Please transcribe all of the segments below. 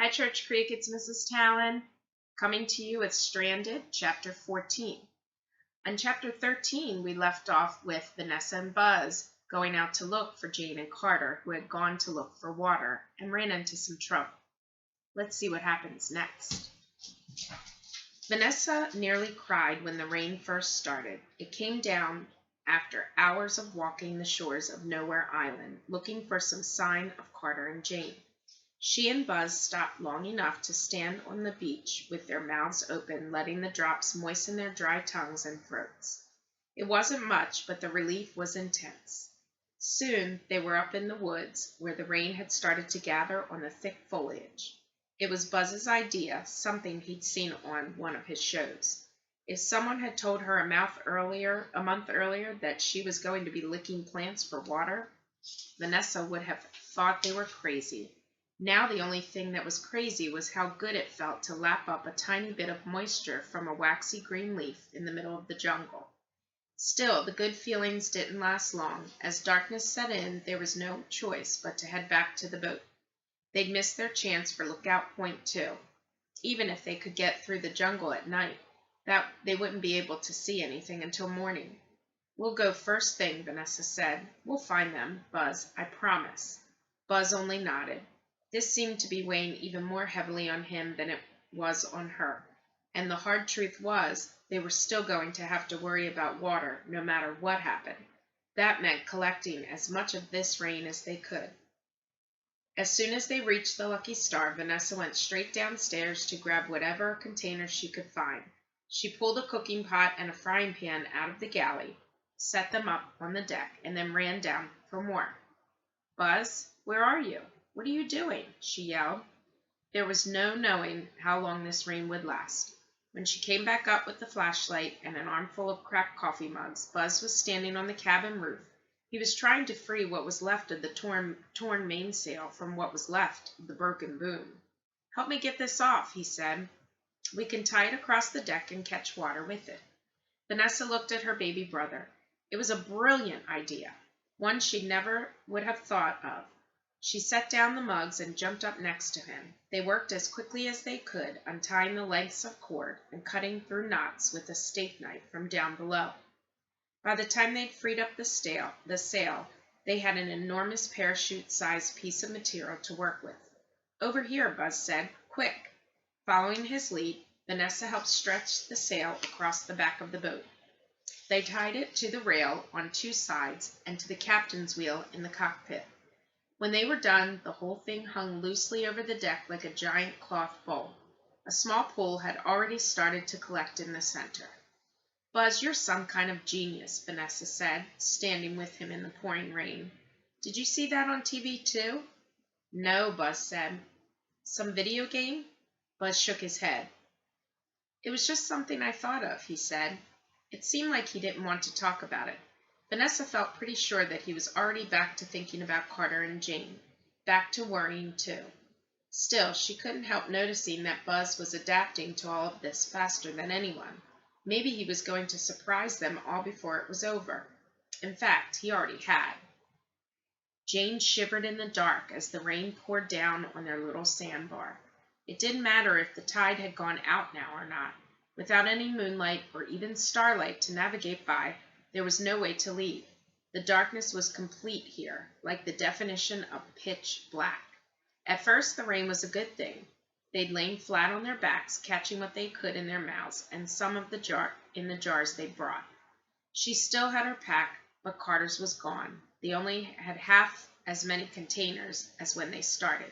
Hi, Church Creek. It's Mrs. Talon coming to you with Stranded, Chapter 14. On Chapter 13, we left off with Vanessa and Buzz going out to look for Jane and Carter, who had gone to look for water and ran into some trouble. Let's see what happens next. Vanessa nearly cried when the rain first started. It came down after hours of walking the shores of Nowhere Island, looking for some sign of Carter and Jane. She and Buzz stopped long enough to stand on the beach with their mouths open, letting the drops moisten their dry tongues and throats. It wasn't much, but the relief was intense. Soon they were up in the woods, where the rain had started to gather on the thick foliage. It was Buzz's idea, something he'd seen on one of his shows. If someone had told her a month earlier that she was going to be licking plants for water, Vanessa would have thought they were crazy. Now the only thing that was crazy was how good it felt to lap up a tiny bit of moisture from a waxy green leaf in the middle of the jungle. Still, the good feelings didn't last long. As darkness set in, there was no choice but to head back to the boat. They'd missed their chance for Lookout Point, too. Even if they could get through the jungle at night, they wouldn't be able to see anything until morning. "We'll go first thing," Vanessa said. "We'll find them, Buzz, I promise." Buzz only nodded. This seemed to be weighing even more heavily on him than it was on her, and the hard truth was they were still going to have to worry about water no matter what happened. That meant collecting as much of this rain as they could. As soon as they reached the Lucky Star, Vanessa went straight downstairs to grab whatever containers she could find. She pulled a cooking pot and a frying pan out of the galley, set them up on the deck, and then ran down for more. "Buzz, where are you? What are you doing?" she yelled. There was no knowing how long this rain would last. When she came back up with the flashlight and an armful of cracked coffee mugs, Buzz was standing on the cabin roof. He was trying to free what was left of the torn mainsail from what was left of the broken boom. "Help me get this off," he said. "We can tie it across the deck and catch water with it." Vanessa looked at her baby brother. It was a brilliant idea, one she never would have thought of. She set down the mugs and jumped up next to him. They worked as quickly as they could, untying the lengths of cord and cutting through knots with a steak knife from down below. By the time they'd freed up the sail, they had an enormous parachute-sized piece of material to work with. "Over here," Buzz said. "Quick!" Following his lead, Vanessa helped stretch the sail across the back of the boat. They tied it to the rail on two sides and to the captain's wheel in the cockpit. When they were done, the whole thing hung loosely over the deck like a giant cloth bowl. A small pool had already started to collect in the center. "Buzz, you're some kind of genius," Vanessa said, standing with him in the pouring rain. "Did you see that on TV too?" "No," Buzz said. "Some video game?" Buzz shook his head. "It was just something I thought of," he said. It seemed like he didn't want to talk about it. Vanessa felt pretty sure that he was already back to thinking about Carter and Jane, back to worrying too. Still, she couldn't help noticing that Buzz was adapting to all of this faster than anyone. Maybe he was going to surprise them all before it was over. In fact, he already had. Jane shivered in the dark as the rain poured down on their little sandbar. It didn't matter if the tide had gone out now or not. Without any moonlight or even starlight to navigate by, there was no way to leave. The darkness was complete here, like the definition of pitch black. At first, the rain was a good thing. They'd lain flat on their backs, catching what they could in their mouths and some of the jars they brought. She still had her pack, but Carter's was gone. They only had half as many containers as when they started.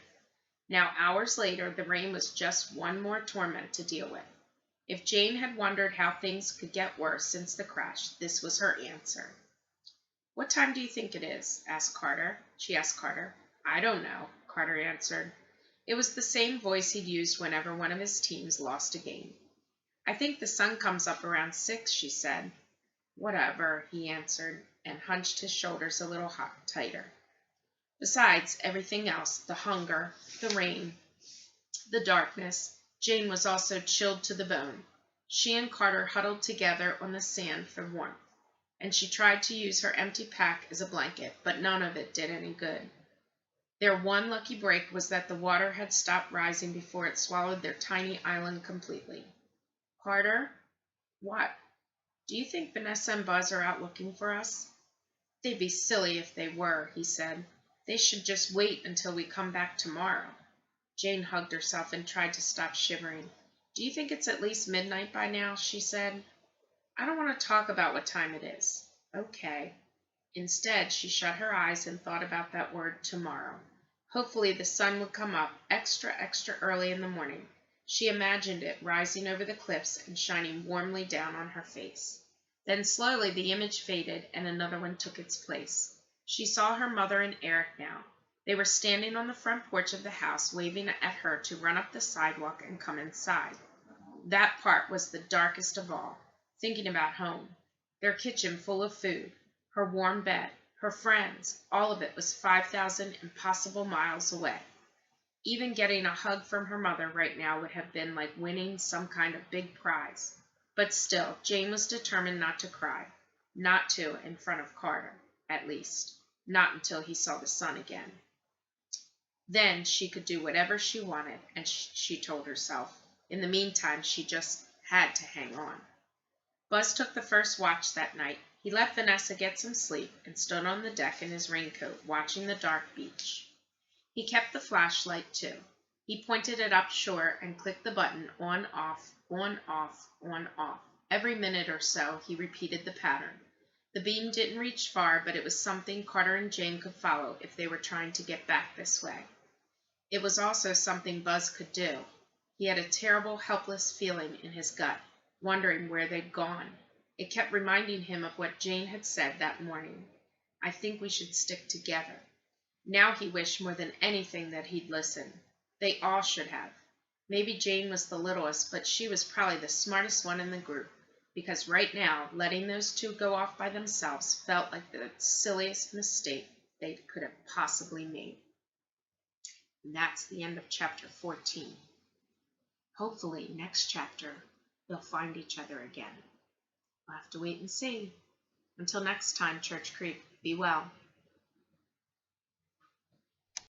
Now, hours later, the rain was just one more torment to deal with. If Jane had wondered how things could get worse since the crash, this was her answer. "What time do you think it is?" She asked Carter. "I don't know," Carter answered. It was the same voice he'd used whenever one of his teams lost a game. "I think the sun comes up around 6, she said. "Whatever," he answered, and hunched his shoulders a little tighter. Besides everything else, the hunger, the rain, the darkness, Jane was also chilled to the bone. She and Carter huddled together on the sand for warmth, and she tried to use her empty pack as a blanket, but none of it did any good. Their one lucky break was that the water had stopped rising before it swallowed their tiny island completely. Carter, what? Do you think Vanessa and Buzz are out looking for us? They'd be silly if they were, he said. They should just wait until we come back tomorrow. Jane hugged herself and tried to stop shivering. Do you think it's at least midnight by now? She said. I don't want to talk about what time it is. Okay. Instead, she shut her eyes and thought about that word tomorrow. Hopefully the sun would come up extra early in the morning. She imagined it rising over the cliffs and shining warmly down on her face. Then slowly the image faded and another one took its place. She saw her mother and Eric now. They were standing on the front porch of the house, waving at her to run up the sidewalk and come inside. That part was the darkest of all, thinking about home. Their kitchen full of food, her warm bed, her friends, all of it was 5,000 impossible miles away. Even getting a hug from her mother right now would have been like winning some kind of big prize. But still, Jane was determined not to cry. Not to in front of Carter, at least. Not until he saw the sun again. Then she could do whatever she wanted, and she told herself. In the meantime, she just had to hang on. Buzz took the first watch that night. He let Vanessa get some sleep and stood on the deck in his raincoat, watching the dark beach. He kept the flashlight, too. He pointed it upshore and clicked the button on, off, on, off, on, off. Every minute or so, he repeated the pattern. The beam didn't reach far, but it was something Carter and Jane could follow if they were trying to get back this way. It was also something Buzz could do. He had a terrible, helpless feeling in his gut, wondering where they'd gone. It kept reminding him of what Jane had said that morning. I think we should stick together. Now he wished more than anything that he'd listened. They all should have. Maybe Jane was the littlest, but she was probably the smartest one in the group, because right now, letting those two go off by themselves felt like the silliest mistake they could have possibly made. And that's the end of chapter 14. Hopefully, next chapter, they'll find each other again. We'll have to wait and see. Until next time, Church Creek, be well.